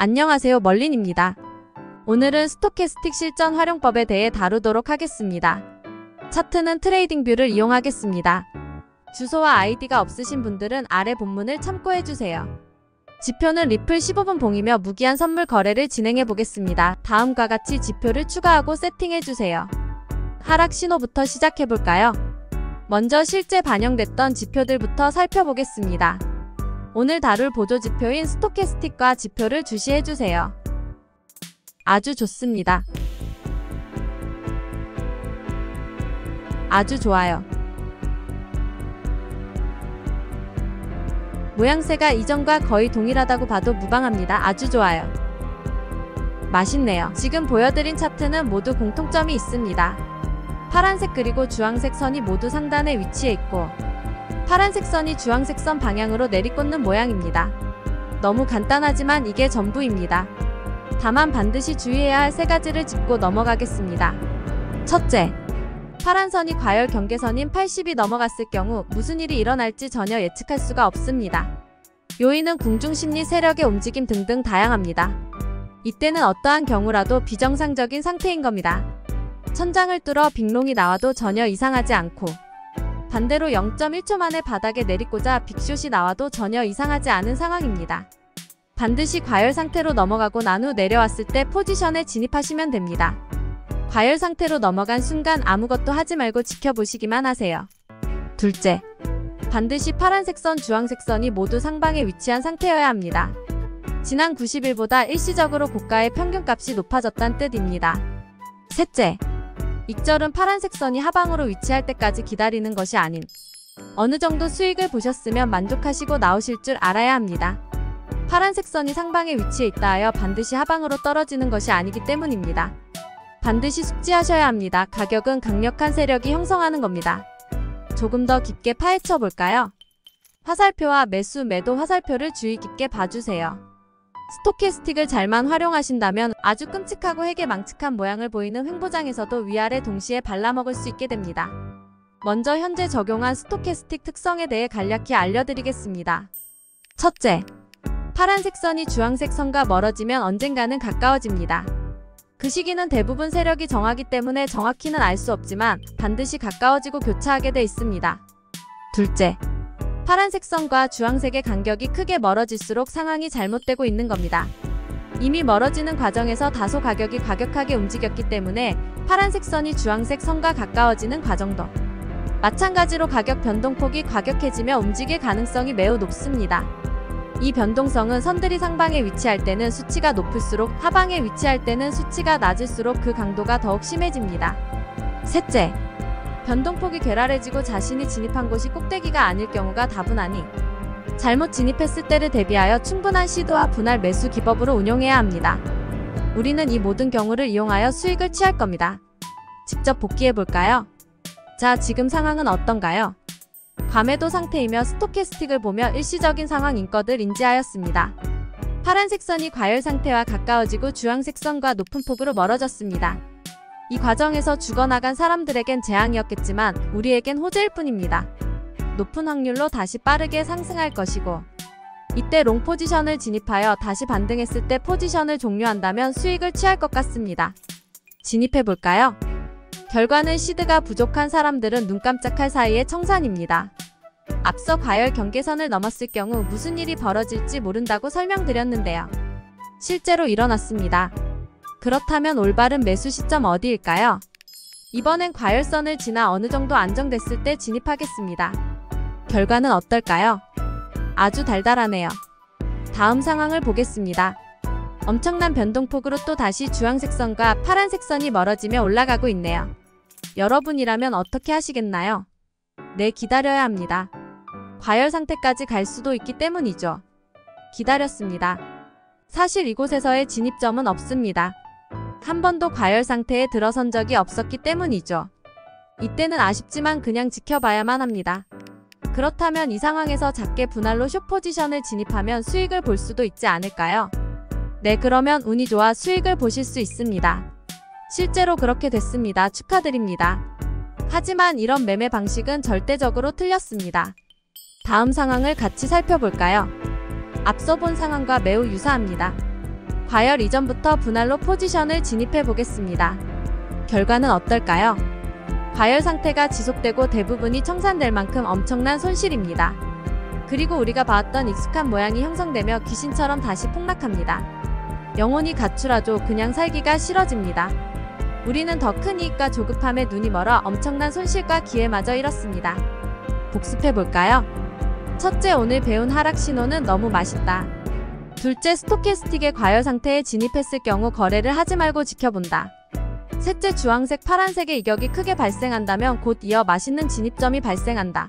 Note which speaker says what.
Speaker 1: 안녕하세요, 멀린입니다. 오늘은 스토캐스틱 실전 활용법에 대해 다루도록 하겠습니다. 차트는 트레이딩뷰를 이용하겠습니다. 주소와 아이디가 없으신 분들은 아래 본문을 참고해주세요. 지표는 리플 15분 봉이며 무기한 선물 거래를 진행해 보겠습니다. 다음과 같이 지표를 추가하고 세팅해주세요. 하락 신호부터 시작해볼까요? 먼저 실제 반영됐던 지표들부터 살펴보겠습니다. 오늘 다룰 보조 지표인 스토캐스틱과 지표를 주시해주세요. 아주 좋습니다. 아주 좋아요. 모양새가 이전과 거의 동일하다고 봐도 무방합니다. 아주 좋아요. 맛있네요. 지금 보여드린 차트는 모두 공통점이 있습니다. 파란색 그리고 주황색 선이 모두 상단에 위치해 있고 파란색 선이 주황색 선 방향으로 내리꽂는 모양입니다. 너무 간단하지만 이게 전부입니다. 다만 반드시 주의해야 할 세 가지를 짚고 넘어가겠습니다. 첫째, 파란 선이 과열 경계선인 80이 넘어갔을 경우 무슨 일이 일어날지 전혀 예측할 수가 없습니다. 요인은 궁중심리 세력의 움직임 등등 다양합니다. 이때는 어떠한 경우라도 비정상적인 상태인 겁니다. 천장을 뚫어 빅롱이 나와도 전혀 이상하지 않고 반대로 0.1초 만에 바닥에 내리꽂아 빅숏이 나와도 전혀 이상하지 않은 상황입니다. 반드시 과열 상태로 넘어가고 난 후 내려왔을 때 포지션에 진입하시면 됩니다. 과열 상태로 넘어간 순간 아무것도 하지 말고 지켜보시기만 하세요. 둘째, 반드시 파란색 선, 주황색 선이 모두 상방에 위치한 상태여야 합니다. 지난 90일보다 일시적으로 고가의 평균값이 높아졌다는 뜻입니다. 셋째, 익절은 파란색 선이 하방으로 위치할 때까지 기다리는 것이 아닌 어느 정도 수익을 보셨으면 만족하시고 나오실 줄 알아야 합니다. 파란색 선이 상방에 위치해 있다 하여 반드시 하방으로 떨어지는 것이 아니기 때문입니다. 반드시 숙지하셔야 합니다. 가격은 강력한 세력이 형성하는 겁니다. 조금 더 깊게 파헤쳐 볼까요? 화살표와 매수 매도 화살표를 주의 깊게 봐주세요. 스토캐스틱을 잘만 활용하신다면 아주 끔찍하고 해괴망측한 모양을 보이는 횡보장에서도 위아래 동시에 발라먹을 수 있게 됩니다. 먼저 현재 적용한 스토캐스틱 특성에 대해 간략히 알려드리겠습니다. 첫째, 파란색 선이 주황색 선과 멀어지면 언젠가는 가까워집니다. 그 시기는 대부분 세력이 정하기 때문에 정확히는 알 수 없지만 반드시 가까워지고 교차하게 돼 있습니다. 둘째, 파란색 선과 주황색의 간격이 크게 멀어질수록 상황이 잘못되고 있는 겁니다. 이미 멀어지는 과정에서 다소 가격이 과격하게 움직였기 때문에 파란색 선이 주황색 선과 가까워지는 과정도 마찬가지로 가격 변동폭이 과격해지며 움직일 가능성이 매우 높습니다. 이 변동성은 선들이 상방에 위치할 때는 수치가 높을수록 하방에 위치할 때는 수치가 낮을수록 그 강도가 더욱 심해집니다. 셋째, 변동폭이 괴랄해지고 자신이 진입한 곳이 꼭대기가 아닐 경우가 다분하니 잘못 진입했을 때를 대비하여 충분한 시도와 분할 매수 기법으로 운용해야 합니다. 우리는 이 모든 경우를 이용하여 수익을 취할 겁니다. 직접 복기해 볼까요? 자, 지금 상황은 어떤가요? 과매도 상태이며 스토캐스틱을 보며 일시적인 상황인 것을 인지하였습니다. 파란색 선이 과열 상태와 가까워지고 주황색 선과 높은 폭으로 멀어졌습니다. 이 과정에서 죽어나간 사람들에겐 재앙이었겠지만 우리에겐 호재일 뿐입니다. 높은 확률로 다시 빠르게 상승할 것이고 이때 롱 포지션을 진입하여 다시 반등했을 때 포지션을 종료한다면 수익을 취할 것 같습니다. 진입해볼까요? 결과는 시드가 부족한 사람들은 눈 깜짝할 사이에 청산입니다. 앞서 과열 경계선을 넘었을 경우 무슨 일이 벌어질지 모른다고 설명드렸는데요. 실제로 일어났습니다. 그렇다면 올바른 매수 시점 어디일까요? 이번엔 과열선을 지나 어느 정도 안정됐을 때 진입하겠습니다. 결과는 어떨까요? 아주 달달하네요. 다음 상황을 보겠습니다. 엄청난 변동폭으로 또 다시 주황색 선과 파란색 선이 멀어지며 올라가고 있네요. 여러분이라면 어떻게 하시겠나요? 네, 기다려야 합니다. 과열 상태까지 갈 수도 있기 때문이죠. 기다렸습니다. 사실 이곳에서의 진입점은 없습니다. 한 번도 과열 상태에 들어선 적이 없었기 때문이죠. 이때는 아쉽지만 그냥 지켜봐야만 합니다. 그렇다면 이 상황에서 작게 분할로 숏 포지션을 진입하면 수익을 볼 수도 있지 않을까요? 네, 그러면 운이 좋아 수익을 보실 수 있습니다. 실제로 그렇게 됐습니다. 축하드립니다. 하지만 이런 매매 방식은 절대적으로 틀렸습니다. 다음 상황을 같이 살펴볼까요? 앞서 본 상황과 매우 유사합니다. 과열 이전부터 분할로 포지션을 진입해 보겠습니다. 결과는 어떨까요? 과열 상태가 지속되고 대부분이 청산될 만큼 엄청난 손실입니다. 그리고 우리가 봐왔던 익숙한 모양이 형성되며 귀신처럼 다시 폭락합니다. 영혼이 가출하죠. 그냥 살기가 싫어집니다. 우리는 더 큰 이익과 조급함에 눈이 멀어 엄청난 손실과 기회마저 잃었습니다. 복습해볼까요? 첫째, 오늘 배운 하락 신호는 너무 맛있다. 둘째, 스토캐스틱의 과열 상태에 진입했을 경우 거래를 하지 말고 지켜본다. 셋째, 주황색, 파란색의 이격이 크게 발생한다면 곧 이어 맛있는 진입점이 발생한다.